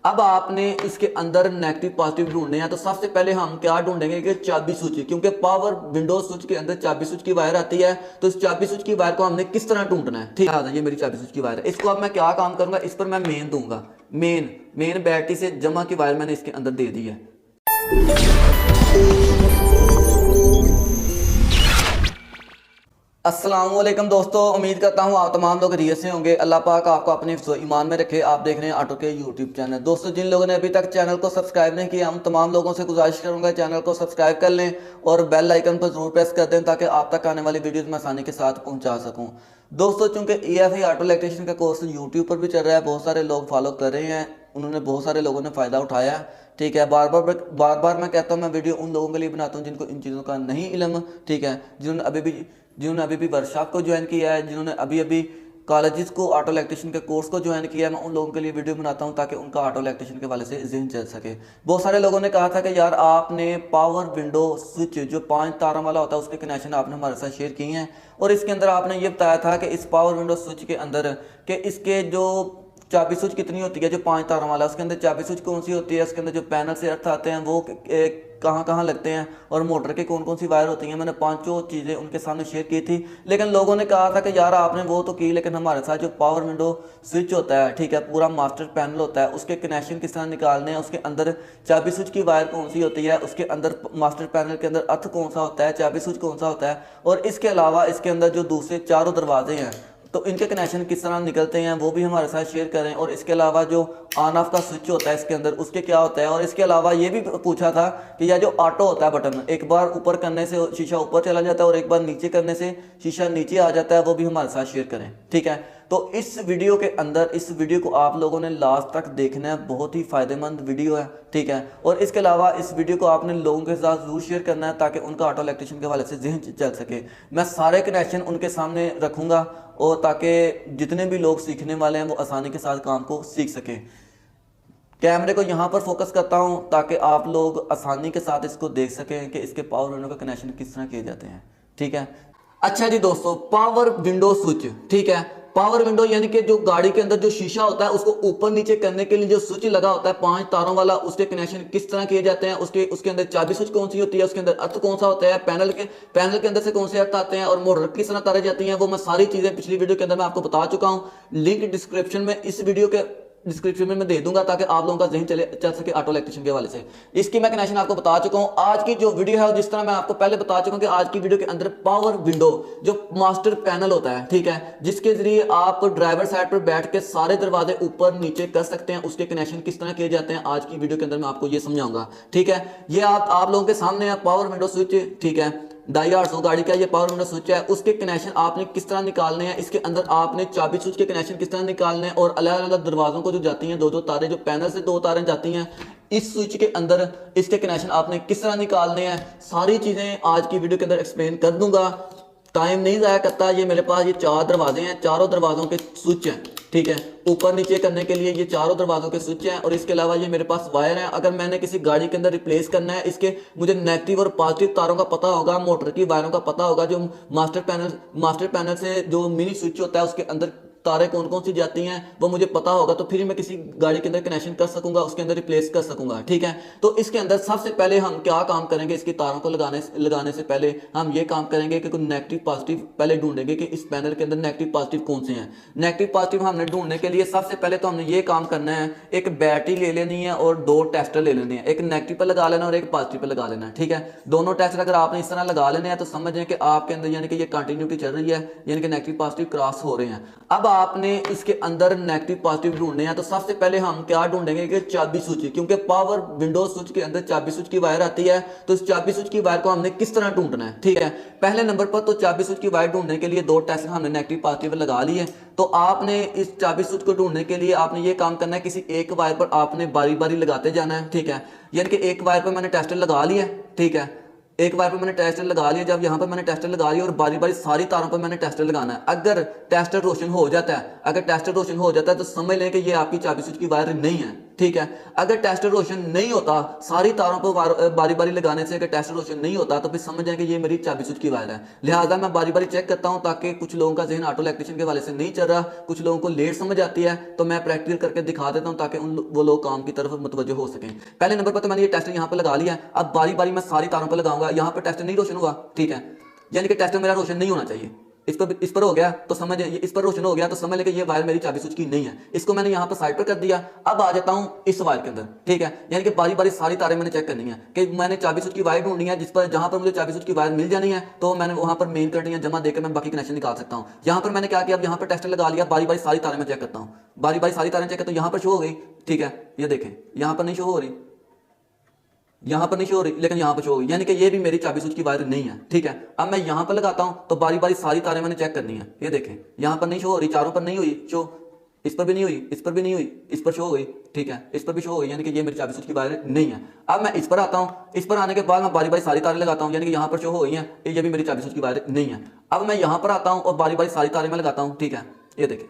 अब आपने इसके अंदर नेगेटिव पॉजिटिव ढूंढने हैं, तो सबसे पहले हम क्या ढूंढेंगे कि चाबी स्विच, क्योंकि पावर विंडोज स्विच के अंदर चाबी स्विच की वायर आती है। तो इस चाबी स्विच की वायर को हमने किस तरह ढूंढना है। ठीक है, ये मेरी चाबी स्विच की वायर है। इसको अब मैं क्या काम करूंगा, इस पर मैं मेन दूंगा। मेन बैटरी से जमा की वायर मैंने इसके अंदर दे दी है। अस्सलाम वालेकुम दोस्तों, उम्मीद करता हूँ आप तमाम लोग खैरियत से होंगे। अल्लाह पाक आपको अपने ईमान में रखे। आप देख रहे हैं ऑटो के यूट्यूब चैनल। दोस्तों, जिन लोगों ने अभी तक चैनल को सब्सक्राइब नहीं किया, हम तमाम लोगों से गुजारिश करूंगा चैनल को सब्सक्राइब कर लें और बेल आइकन पर जरूर प्रेस कर दें ताकि आप तक आने वाली वीडियोस में आसानी के साथ पहुंचा सकूं। दोस्तों, चूंकि EFI ऑटो इलेक्ट्रीशियन का कोर्स यूट्यूब पर भी चल रहा है, बहुत सारे लोग फॉलो कर रहे हैं, उन्होंने बहुत सारे लोगों ने फ़ायदा उठाया है। ठीक है, बार बार मैं कहता हूँ, मैं वीडियो उन लोगों के लिए बनाता हूँ जिनको इन चीज़ों का नहीं इल्म। ठीक है, जिन्होंने अभी भी वर्कशॉप को ज्वाइन किया है, जिन्होंने अभी कॉलेजेस को ऑटो इलेक्ट्रीशियन के कोर्स को ज्वाइन किया है, मैं उन लोगों के लिए वीडियो बनाता हूं ताकि उनका ऑटो इलेक्ट्रीशियन के वाले से जहन चल सके। बहुत सारे लोगों ने कहा था कि यार आपने पावर विंडो स्विच जो 5 तारों वाला होता है उसके कनेक्शन आपने हमारे साथ शेयर किए हैं, और इसके अंदर आपने ये बताया था कि इस पावर विंडो स्विच के अंदर कि इसके जो चाबी स्विच कितनी होती है, जो 5 तारों वाला, उसके अंदर चाबी स्विच कौन सी होती है, उसके अंदर जो पैनल से अर्थ आते हैं वो कहाँ कहाँ लगते हैं, और मोटर के कौन कौन सी वायर होती हैं। मैंने 5 चीज़ें उनके सामने शेयर की थी, लेकिन लोगों ने कहा था कि यार आपने वो तो की, लेकिन हमारे साथ जो पावर विंडो स्विच होता है, ठीक है, पूरा मास्टर पैनल होता है, उसके कनेक्शन किस तरह निकालने हैं, उसके अंदर चाबी स्विच की वायर कौन सी होती है, उसके अंदर मास्टर पैनल के अंदर अर्थ कौन सा होता है, चाबी स्विच कौन सा होता है, और इसके अलावा इसके अंदर जो दूसरे चारों दरवाजे हैं तो इनके कनेक्शन किस तरह निकलते हैं वो भी हमारे साथ शेयर करें। और इसके अलावा जो ऑन ऑफ का स्विच होता है इसके अंदर उसके क्या होता है। और इसके अलावा ये भी पूछा था कि यह जो ऑटो होता है बटन, एक बार ऊपर करने से शीशा ऊपर चला जाता है और एक बार नीचे करने से शीशा नीचे आ जाता है, वो भी हमारे साथ शेयर करें। ठीक है, तो इस वीडियो के अंदर इस वीडियो को आप लोगों ने लास्ट तक देखना है, बहुत ही फायदेमंद वीडियो है। ठीक है, और इसके अलावा इस वीडियो को आपने लोगों के साथ जरूर शेयर करना है ताकि उनका ऑटो इलेक्ट्रीशियन के हवाले से जहन चल सके। मैं सारे कनेक्शन उनके सामने रखूंगा और ताकि जितने भी लोग सीखने वाले हैं वो आसानी के साथ काम को सीख सकें। कैमरे को यहाँ पर फोकस करता हूँ ताकि आप लोग आसानी के साथ इसको देख सकें कि इसके पावर विंडो का कनेक्शन किस तरह किए जाते हैं। ठीक है, अच्छा जी दोस्तों, पावर विंडो स्विच। ठीक है, पावर विंडो यानी कि जो गाड़ी के अंदर जो शीशा होता है उसको ऊपर नीचे करने के लिए जो स्विच लगा होता है 5 तारों वाला, उसके कनेक्शन किस तरह किए जाते हैं, उसके अंदर चाबी स्विच कौन सी होती है, उसके अंदर अर्थ कौन सा होता है, पैनल के अंदर से कौन से अर्थ आते हैं, और मोटर किस तरह तारे जाती हैं, वो मैं सारी चीजें पिछली वीडियो के अंदर मैं आपको बता चुका हूँ। लिंक डिस्क्रिप्शन में, इस वीडियो के डिस्क्रिप्शन में मैं दे दूंगा ताकि आप लोगों का जहन चल सके ऑटो इलेक्ट्रीशियन के हवाले से। इसकी मैं कनेक्शन आपको बता चुका हूं। आज की जो वीडियो है, जिस तरह मैं आपको पहले बता चुका हूं कि आज की वीडियो के अंदर पावर विंडो जो मास्टर पैनल होता है, ठीक है, जिसके जरिए आप ड्राइवर साइड पर बैठ के सारे दरवाजे ऊपर नीचे कर सकते हैं, उसके कनेक्शन किस तरह किए जाते हैं आज की वीडियो के अंदर मैं आपको ये समझाऊंगा। ठीक है, ये आप लोगों के सामने है पावर विंडो स्विच। ठीक है, 250 गाड़ी का ये पावर विंडो स्विच है, उसके कनेक्शन आपने किस तरह निकालने हैं, इसके अंदर आपने चाबी स्विच के कनेक्शन किस तरह निकालने हैं, और अलग अलग दरवाजों को जो जाती हैं 2-2 तारें, जो पैनल से 2 तारें जाती हैं इस स्विच के अंदर, इसके कनेक्शन आपने किस तरह निकालने हैं, सारी चीजें आज की वीडियो के अंदर एक्सप्लेन कर दूंगा। टाइम नहीं जाया करता। ये मेरे पास ये 4 दरवाजे हैं, चारों दरवाजों के स्विच हैं। ठीक है, ऊपर नीचे करने के लिए ये चारों दरवाजों के स्विच हैं, और इसके अलावा ये मेरे पास वायर है। अगर मैंने किसी गाड़ी के अंदर रिप्लेस करना है, इसके मुझे नेगेटिव और पॉजिटिव तारों का पता होगा, मोटर की वायरों का पता होगा, जो मास्टर पैनल से जो मिनी स्विच होता है उसके अंदर तारे कौन कौन सी जाती हैं वो मुझे पता होगा, तो फिर मैं किसी गाड़ी के अंदर कनेक्शन कर सकूंगा, उसके अंदर रिप्लेस कर सकूंगा। ठीक है, तो इसके अंदर सबसे पहले हम क्या काम करेंगे, इसकी तारों को लगाने से पहले हम ये काम करेंगे कि कोई नेगेटिव पॉजिटिव पहले ढूंढेंगे कि इस पैनल के अंदर नेगेटिव पॉजिटिव कौन से हैं। नेगेटिव पॉजिटिव हमने ढूंढने के लिए सबसे पहले तो हमने ये काम करना है, एक बैटरी ले लेनी है और 2 टेस्टर ले लेने हैं, एक नेगेटिव पर लगा लेना और एक पॉजिटिव पर लगा लेना है। ठीक है, दोनों टेस्टर अगर आपने इस तरह लगा लेने हैं तो समझें कि आपके अंदर यानी कि ये कंटिन्यूटी चल रही है, यानी कि नेगेटिव पॉजिटिव क्रॉस हो रहे हैं। अब आपने इसके अंदर नेगेटिव पॉजिटिव ढूंढने हैं, तो सबसे पहले हम क्या ढूंढेंगे कि चाबी स्विच, क्योंकि पावर विंडो स्विच के अंदर चाबी स्विच की वायर आती है, तो इस चाबी स्विच की वायर को हमने किस तरह ढूंढना है। ठीक है, पहले नंबर पर तो चाबी स्विच की वायर ढूंढने के लिए 2 टेस्ट हमने नेगेटिव पॉजिटिव लगा लिए। तो आपने इस चाबी स्विच को ढूंढने के लिए आपने ये काम करना है, किसी एक वायर पर आपने बारी बारी लगाते जाना है। ठीक है, यानी कि एक वायर पर मैंने टेस्टर लगा लिया। ठीक है, एक बार पर मैंने टेस्टर लगा लिया, जब यहाँ पर मैंने टेस्टर लगा लिया और बारी बारी सारी तारों पर मैंने टेस्टर लगाना है। अगर टेस्टर रोशन हो जाता है तो समझ लें कि ये आपकी चाबी स्विच की वायर नहीं है। ठीक है। अगर टेस्टर रोशन नहीं होता, सारी तारों पर बारी बारी लगाने से अगर टेस्टर रोशन नहीं होता तो फिर समझ जाएंगे ये मेरी चाबी स्विच की वायर है। लिहाजा मैं बारी बारी चेक करता हूं ताकि कुछ लोगों का जहन ऑटो इलेक्ट्रिशियन के वाले से नहीं चल रहा, कुछ लोगों को लेट समझ आती है, तो मैं प्रैक्टिकल करके दिखा देता हूं ताकि वो लोग काम की तरफ मुतवज्जो हो सकें। पहले नंबर पर तो मैंने ये टेस्टर यहाँ पर लगा लिया, अब बारी बारी मैं सारी तारों पर लगाऊंगा। यहाँ पर टेस्टर नहीं रोशन हुआ, ठीक है, यानी कि टेस्टर मेरा रोशन नहीं होना चाहिए। इस पर हो गया तो समझ, इस पर रोशन हो गया तो समझ लें कि ये वायर मेरी चाबी स्विच की नहीं है। इसको मैंने यहाँ पर साइड पर कर दिया। अब आ जाता हूँ इस वायर के अंदर, ठीक है, यानी कि बारी बारी सारी तारें मैंने चेक करनी है कि मैंने चाबी स्विच की वायर ढूंढनी है जिस पर, जहां पर मुझे चाबी स्विच की वायर मिल जानी है तो मैंने वहां पर मेन करंट या जमा देकर मैं बाकी कनेक्शन निकाल सकता हूँ। यहाँ पर मैंने क्या किया, अब यहाँ पर टेस्टर लगा लिया, बारी बारी सारी तारें मैं चेक करता हूँ, बारी बारी सारी तारें चेक करता हूँ। यहाँ पर शो हो गई, ठीक है, ये देखें यहाँ पर नहीं शो हो रही, यहाँ पर नहीं शो हो रही, लेकिन यहाँ पर शो हो गई, यानी कि ये भी मेरी चाबी स्विच की वायर नहीं है, ठीक है। अब मैं यहाँ पर लगाता हूँ तो बारी बारी सारी तारें मैंने चेक करनी है। ये देखें यहाँ पर नहीं शो हो रही, चारों पर नहीं हुई शो, इस पर भी नहीं हुई, इस पर भी नहीं हुई, इस पर शो हो गई, ठीक है, इस पर भी शो हो गई, यानी कि ये मेरी चाबी स्विच की वायर नहीं है। अब मैं इस पर आता हूँ, इस पर आने के बाद मैं बारी बारी सारी तारें लगाता हूँ, यानी कि यहाँ पर शो हो गई है, ये भी मेरी चाबी स्विच की वायर नहीं है। अब मैं यहाँ पर आता हूँ और बारी बारी सारी तारें मैं लगाता हूँ, ठीक है, ये देखें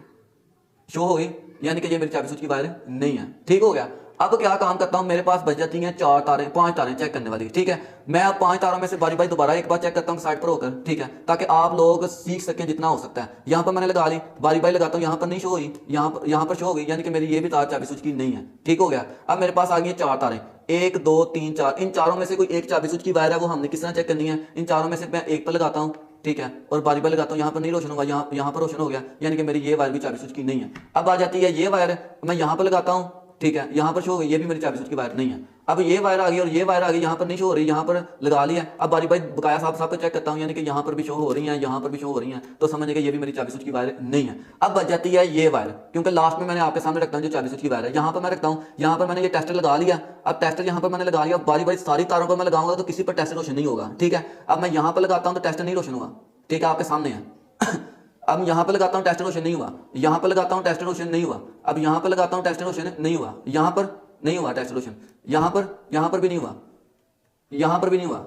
शो हो गई, यानी कि ये मेरी चाबी स्विच की वायर नहीं है, ठीक हो गया। अब क्या काम करता हूं, मेरे पास बच जाती हैं 5 तारें चेक करने वाली, ठीक है। मैं अब 5 तारों में से बारी बारी दोबारा एक बार चेक करता हूं साइड पर होकर, ठीक है, ताकि आप लोग सीख सकें जितना हो सकता है। यहाँ पर मैंने लगा ली, बारी बारी लगाता हूँ, यहाँ पर नहीं शो हुई, यहाँ पर शो हो गई, यानी कि मेरी ये भी तार चाबी स्विच की नहीं है, ठीक हो गया। अब मेरे पास आ गई 4 तारें, 1 2 3 4, इन चारों में से कोई एक चाबी स्विच की वायर है, वो हमने किस तरह चेक करनी है। इन चारों में से मैं एक पर लगाता हूँ, ठीक है, और बारी बारी लगाता हूँ, यहाँ पर नहीं रोशन होगा, यहाँ पर रोशन हो गया, यानी कि मेरी ये वायर भी चाबी स्विच की नहीं है। अब आ जाती है ये वायर, मैं यहाँ पर लगाता हूँ, ठीक है, यहाँ पर शो हो गई, ये भी मेरी चाबी स्विच की वायर नहीं है। अब ये वायर आ गई और ये वायर आ गई, यहाँ पर नहीं शो हो रही, यहाँ पर लगा लिया। अब बारी बारी बकाया साफ चेक करता हूँ, यानी कि यहाँ पर भी शो हो रही है, यहाँ पर भी शो हो रही है, तो समझिए कि ये भी मेरी चाबी स्विच की वायर नहीं है। अब बच जाती है ये वायर, क्योंकि लास्ट में मैंने आपके सामने रखता हूँ जो चाबी स्विच की वायर है, यहाँ पर मैं रखता हूँ, यहाँ पर मैंने ये टेस्टर लगा लिया। अब टेस्टर यहाँ पर मैंने लगा लिया, बारी बारी सारी तारों पर मैं लगाऊंगा तो किसी पर टेस्टर रोशन नहीं होगा, ठीक है। अब मैं यहाँ पर लगाता हूँ तो टेस्टर नहीं रोशन हुआ, ठीक है, आपके सामने है। अब यहाँ पर लगाता हूँ टेस्टर रोशन नहीं हुआ, यहाँ पर लगाता हूँ टेस्टर रोशन नहीं हुआ, अब यहाँ पर लगाता हूँ टेस्टर रोशन नहीं हुआ, यहाँ पर नहीं हुआ टेस्टर रोशन, यहाँ पर भी नहीं हुआ, यहाँ पर भी नहीं हुआ,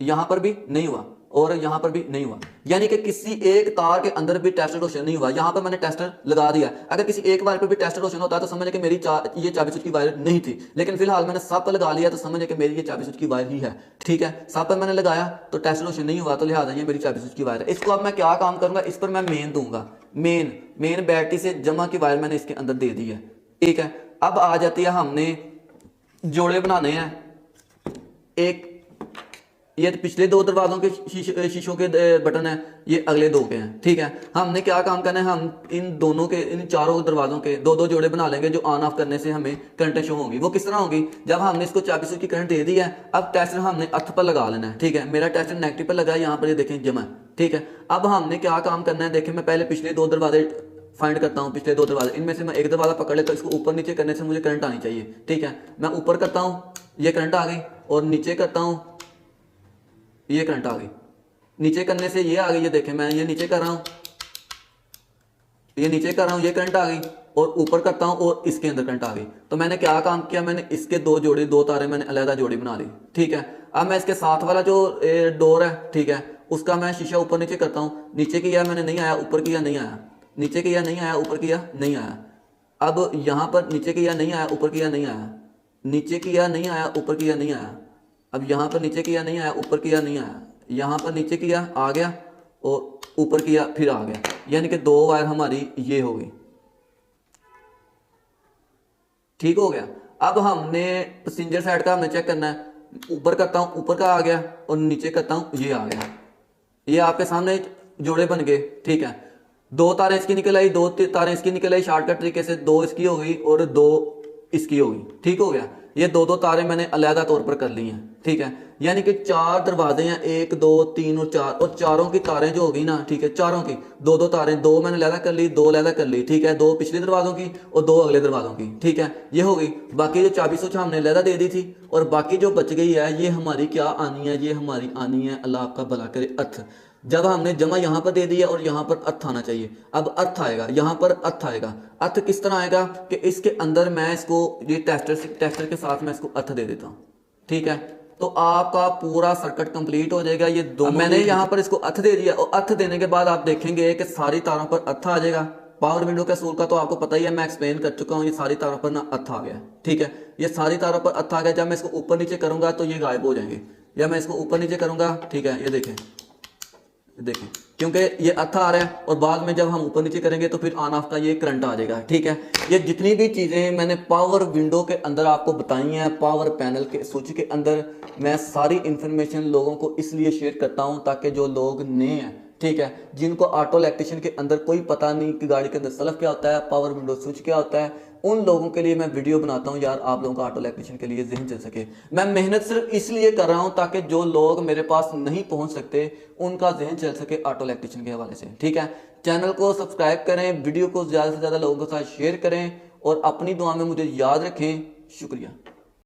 यहाँ पर भी नहीं हुआ, और यहाँ पर भी नहीं हुआ, यानी कि किसी एक तार के अंदर भी टेस्टर रोशन नहीं हुआ। यहाँ पर मैंने टेस्टर लगा दिया, अगर किसी एक वायर पर भी टेस्टर रोशन होता तो समझे कि मेरी ये चाबी स्विच की वायर नहीं थी, लेकिन फिलहाल मैंने सब पर लगा लिया तो समझे कि मेरी ये चाबी स्विच की वायर ही है, ठीक है। सब पर मैंने लगाया तो टेस्टर रोशन नहीं हुआ, तो लिहाजा ये मेरी चाबी स्विच की वायर है। इसको अब मैं क्या काम करूंगा, इस पर मैं मेन दूंगा, मेन बैटरी से जमा की वायर मैंने इसके अंदर दे दी है, ठीक है। अब आ जाती है, हमने जोड़े बनाने हैं। एक ये पिछले 2 दरवाजों के शीशों के बटन है, ये अगले 2 के हैं, ठीक है। हमने क्या काम करना है, हम इन दोनों के, इन चारों दरवाजों के 2-2 जोड़े बना लेंगे जो ऑन ऑफ करने से हमें करंटें शो होंगी। वो किस तरह होंगी, जब हमने इसको चाबी स्विच की करंट दे दी है, अब टेस्टर हमने अर्थ पर लगा लेना है, ठीक है। मेरा टेस्टर नेगेटिव पर लगा है, यहाँ पर ये देखें जमा, ठीक है। अब हमने क्या काम करना है, देखें मैं पहले पिछले 2 दरवाजे फाइंड करता हूँ, पिछले 2 दरवाजे, इनमें से मैं एक दरवाजा पकड़ लेता हूँ, इसको ऊपर नीचे करने से मुझे करंट आनी चाहिए, ठीक है। मैं ऊपर करता हूँ, ये करंट आ गई, और नीचे करता हूँ, ये करंट आ गई, नीचे करने से ये आ गई, ये देखें मैं ये नीचे कर रहा हूँ, ये नीचे कर रहा हूँ, ये करंट आ गई, और ऊपर करता हूँ और इसके अंदर करंट आ गई। तो मैंने क्या काम किया, मैंने इसके 2 तारे मैंने अलग जोड़ी बना ली, ठीक है। अब मैं इसके साथ वाला जो डोर है, ठीक है, उसका मैं शीशा ऊपर नीचे करता हूँ, नीचे किया मैंने नहीं आया, ऊपर किया नहीं आया, नीचे किया नहीं आया, ऊपर किया नहीं आया। अब यहाँ पर नीचे किया नहीं आया, ऊपर किया नहीं आया, नीचे किया नहीं आया, ऊपर किया नहीं आया। अब यहाँ पर नीचे किया नहीं आया, ऊपर किया नहीं आया, यहाँ पर नीचे किया आ गया, और ऊपर किया फिर आ गया, यानी कि 2 वायर हमारी ये हो गई, ठीक हो गया। अब हमने पैसेंजर साइड का हमने चेक करना है, ऊपर करता हूँ, ऊपर का आ गया, और नीचे करता हूँ, ये आ गया, ये आपके सामने जोड़े बन गए, ठीक है। 2 तारें इसकी निकल आई, 2 तारें इसकी निकल आई, शॉर्टकट तरीके से 2 इसकी हो गई और 2 इसकी हो गई, ठीक हो गया। ये 2-2 तारें मैंने अलहदा तौर पर कर ली हैं, ठीक है, यानी कि 4 दरवाजे हैं, 1 2 3 और 4, और चारों की तारें जो होगी ना, ठीक है, चारों की 2-2 तारें, 2 मैंने अलहदा कर ली, 2 अलहदा कर ली, ठीक है, 2 पिछले दरवाजों की और 2 अगले दरवाजों की, ठीक है, ये हो गई। बाकी जो चाबी स्विच हमने अलहदा दे दी थी, और बाकी जो बच गई है, ये हमारी क्या आनी है, ये हमारी आनी है, अल्लाह आपका भला करे, अर्थ। जब हमने जमा यहाँ पर दे दिया और यहाँ पर अर्थ आना चाहिए, अब अर्थ आएगा, यहाँ पर अर्थ आएगा। अर्थ किस तरह आएगा कि इसके अंदर मैं इसको ये टेस्टर के साथ मैं इसको अर्थ दे देता हूँ, ठीक है, तो आपका पूरा सर्किट कंप्लीट हो जाएगा। ये दो मैंने यहाँ पर इसको अर्थ दे दिया, और अर्थ देने के बाद आप देखेंगे कि सारी तारों पर अर्थ आ जाएगा, पावर विंडो के असूल का तो आपको पता ही है, मैं एक्सप्लेन कर चुका हूँ। ये सारी तारों पर ना अर्थ आ गया, ठीक है, ये सारी तारों पर अर्थ आ गया। जब मैं इसको ऊपर नीचे करूंगा तो ये गायब हो जाएंगे, या मैं इसको ऊपर नीचे करूंगा, ठीक है, ये देखें देखें, क्योंकि ये अर्थ आ रहा है और बाद में जब हम ऊपर नीचे करेंगे तो फिर ऑन ऑफ का ये करंट आ जाएगा, ठीक है। ये जितनी भी चीज़ें मैंने पावर विंडो के अंदर आपको बताई हैं, पावर पैनल के स्विच के अंदर, मैं सारी इंफॉर्मेशन लोगों को इसलिए शेयर करता हूं ताकि जो लोग नए हैं, ठीक है, जिनको ऑटो इलेक्ट्रिशियन के अंदर कोई पता नहीं कि गाड़ी के अंदर सल्फ क्या होता है, पावर विंडो स्विच क्या होता है, उन लोगों के लिए मैं वीडियो बनाता हूं यार, आप लोगों का ऑटो इलेक्ट्रिशियन के लिए जहन चल सके। मैं मेहनत सिर्फ इसलिए कर रहा हूं ताकि जो लोग मेरे पास नहीं पहुंच सकते उनका जहन चल सके ऑटो इलेक्ट्रिशियन के हवाले से, ठीक है। चैनल को सब्सक्राइब करें, वीडियो को ज़्यादा से ज़्यादा लोगों के साथ शेयर करें और अपनी दुआ में मुझे याद रखें। शुक्रिया।